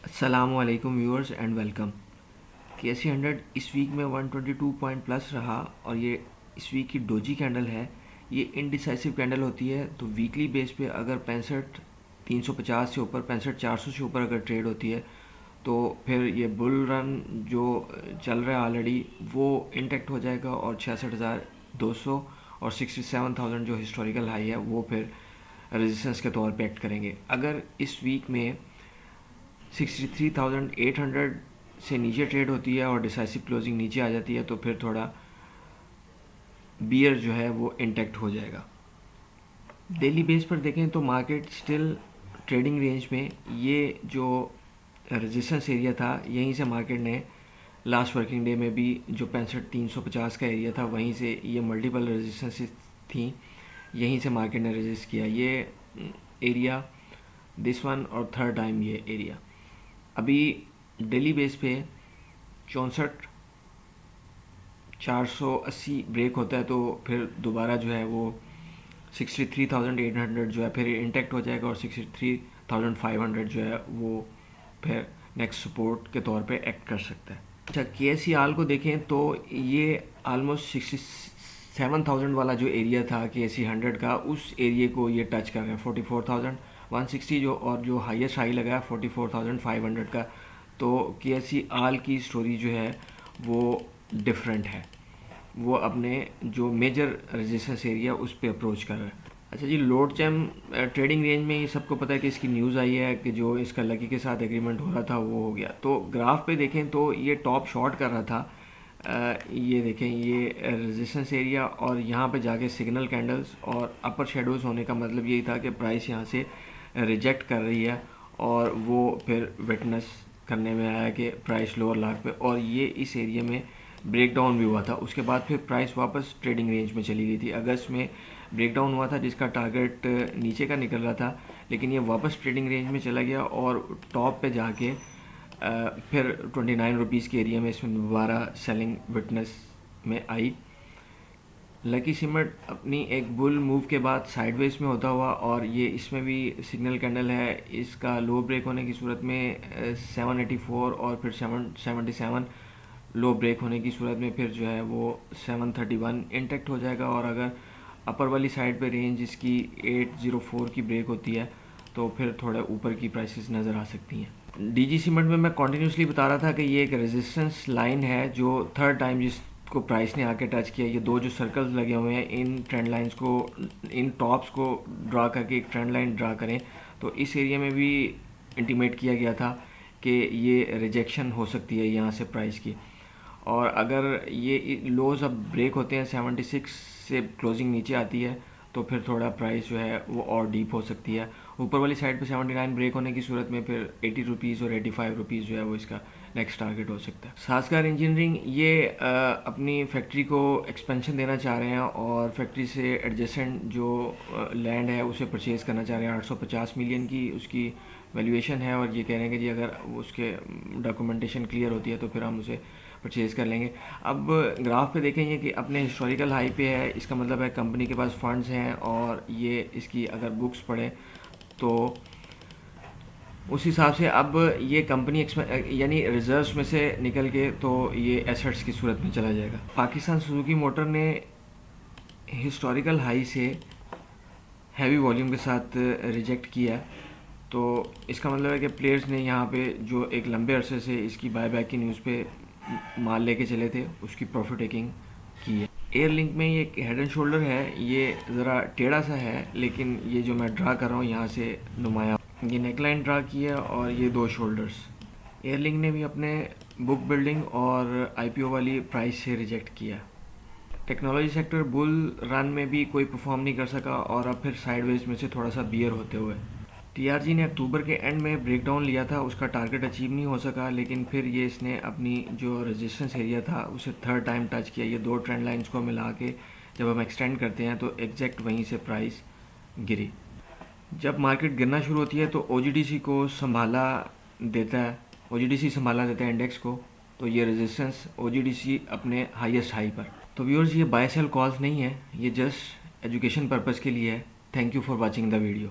अस्सलामुअलैकुम viewers and welcome. KSE 100 इस week में 122 पॉइंट प्लस रहा और ये इस वीक की डोजी कैंडल है। ये इनडिसाइसिव कैंडल होती है, तो वीकली बेस पे अगर 65,350 से ऊपर 65,400 से ऊपर अगर ट्रेड होती है तो फिर ये बुल रन जो चल रहा है ऑलरेडी वो इंटैक्ट हो जाएगा और 66,200 और 67,000 जो हिस्टोरिकल हाई है वो फिर रेजिस्टेंस के तौर पे एक्ट करेंगे। अगर इस वीक में 63,800 से नीचे ट्रेड होती है और डिसाइसिव क्लोजिंग नीचे आ जाती है तो फिर थोड़ा बियर जो है वो इंटैक्ट हो जाएगा। डेली बेस पर देखें तो मार्केट स्टिल ट्रेडिंग रेंज में, ये जो रेजिस्टेंस एरिया था यहीं से मार्केट ने लास्ट वर्किंग डे में भी जो 65,350 का एरिया था वहीं से ये मल्टीपल रेजिस्टेंसेस थी, यहीं से मार्केट ने रेजिस्ट किया ये एरिया, दिस वन और थर्ड टाइम ये एरिया। अभी डेली बेस पे 64,480 ब्रेक होता है तो फिर दोबारा जो है वो 63,800 जो है फिर इंटैक्ट हो जाएगा और 63,500 जो है वो फिर नेक्स्ट सपोर्ट के तौर पे एक्ट कर सकता है। अच्छा, KSE आल को देखें तो ये ऑलमोस्ट 67,000 वाला जो एरिया था KSE 100 का, उस एरिया को ये टच कर रहे हैं। 44,160 जो और जो हाईएस्ट हाई लगा है 44,500 का। तो KSE आल की स्टोरी जो है वो डिफरेंट है, वो अपने जो मेजर रेजिस्टेंस एरिया उस पर अप्रोच कर रहा है। अच्छा जी, लोड चैम ट्रेडिंग रेंज में ये सबको पता है कि इसकी न्यूज़ आई है कि जो इसका लकी के साथ एग्रीमेंट हो रहा था वो हो गया। तो ग्राफ पे देखें तो ये टॉप शॉर्ट कर रहा था, ये देखें ये रेजिस्टेंस एरिया और यहाँ पे जाके सिग्नल कैंडल्स और अपर शेडोज़ होने का मतलब यही था कि प्राइस यहाँ से रिजेक्ट कर रही है और वो फिर विटनेस करने में आया कि प्राइस लोअर लाख पे, और ये इस एरिया में ब्रेक डाउन भी हुआ था। उसके बाद फिर प्राइस वापस ट्रेडिंग रेंज में चली गई थी। अगस्त में ब्रेक डाउन हुआ था जिसका टारगेट नीचे का निकल रहा था, लेकिन ये वापस ट्रेडिंग रेंज में चला गया और टॉप पे जाके फिर 29 रुपीज़ के एरिया में इसमें दोबारा सेलिंग विटनेस में आई। लकी सीमेंट अपनी एक बुल मूव के बाद साइडवेज में होता हुआ, और ये इसमें भी सिग्नल कैंडल है, इसका लो ब्रेक होने की सूरत में 784 और फिर 777 लो ब्रेक होने की सूरत में फिर जो है वो 731 इंटैक्ट हो जाएगा। और अगर अपर वाली साइड पे रेंज इसकी 804 की ब्रेक होती है तो फिर थोड़ा ऊपर की प्राइसेस नज़र आ सकती हैं। DG सीमेंट में मैं कॉन्टीन्यूसली बता रहा था कि ये एक रेजिस्टेंस लाइन है जो थर्ड टाइम जिसको प्राइस ने आके टच किया। ये दो जो सर्कल्स लगे हुए हैं, इन ट्रेंड लाइंस को, इन टॉप्स को ड्रा करके एक ट्रेंड लाइन ड्रा करें तो इस एरिया में भी इंटीमेट किया गया था कि ये रिजेक्शन हो सकती है यहाँ से प्राइस की। और अगर ये लोज अब ब्रेक होते हैं 76 से क्लोजिंग नीचे आती है तो फिर थोड़ा प्राइस जो है वो और डीप हो सकती है। ऊपर वाली साइड पे 79 ब्रेक होने की सूरत में फिर 80 रुपीज़ और 85 रुपीज़ जो है वो इसका नेक्स्ट टारगेट हो सकता है। सासगार इंजीनियरिंग ये अपनी फैक्ट्री को एक्सपेंशन देना चाह रहे हैं और फैक्ट्री से एडजेसेंट जो लैंड है उसे परचेज़ करना चाह रहे हैं। 850 मिलियन की उसकी वैल्यूएशन है और ये कह रहे हैं कि जी अगर उसके डॉक्यूमेंटेशन क्लियर होती है तो फिर हम उसे परचेज़ कर लेंगे। अब ग्राफ पे देखेंगे कि अपने हिस्टोरिकल हाई पे है, इसका मतलब है कंपनी के पास फंड्स हैं और ये इसकी अगर बुक्स पढ़े तो उस हिसाब से अब ये कंपनी यानी रिजर्व्स में से निकल के तो ये एसेट्स की सूरत में चला जाएगा। पाकिस्तान सुजुकी मोटर ने हिस्टोरिकल हाई से हैवी वॉल्यूम के साथ रिजेक्ट किया, तो इसका मतलब है कि प्लेयर्स ने यहाँ पे जो एक लंबे अरसे से इसकी बायबैक की न्यूज़ पे माल लेके चले थे उसकी प्रॉफिट टेकिंग की है। एयर लिंक में ये हेड एंड शोल्डर है, ये ज़रा टेढ़ा सा है लेकिन ये जो मैं ड्रा कर रहा हूँ यहाँ से नुमाया, ये नेकलाइन ड्रा की है और ये दो शोल्डर्स। एयर लिंक ने भी अपने बुक बिल्डिंग और IPO वाली प्राइस से रिजेक्ट किया। टेक्नोलॉजी सेक्टर बुल रन में भी कोई परफॉर्म नहीं कर सका और अब फिर साइडवेज में से थोड़ा सा बियर होते हुए। TRG ने अक्टूबर के एंड में ब्रेकडाउन लिया था, उसका टारगेट अचीव नहीं हो सका, लेकिन फिर ये इसने अपनी जो रेजिस्टेंस एरिया था उसे थर्ड टाइम टच किया। ये दो ट्रेंड लाइंस को मिला के जब हम एक्सटेंड करते हैं तो एग्जैक्ट वहीं से प्राइस गिरी। जब मार्केट गिरना शुरू होती है तो OGDC को संभाला देता है, OGDC संभाला देता है इंडेक्स को, तो ये रेजिस्टेंस OGDC अपने हाईएस्ट हाई पर। तो व्यूअर्स, ये बाय सेल कॉल्स नहीं है, ये जस्ट एजुकेशन पर्पज़ के लिए है। Thank you for watching the video.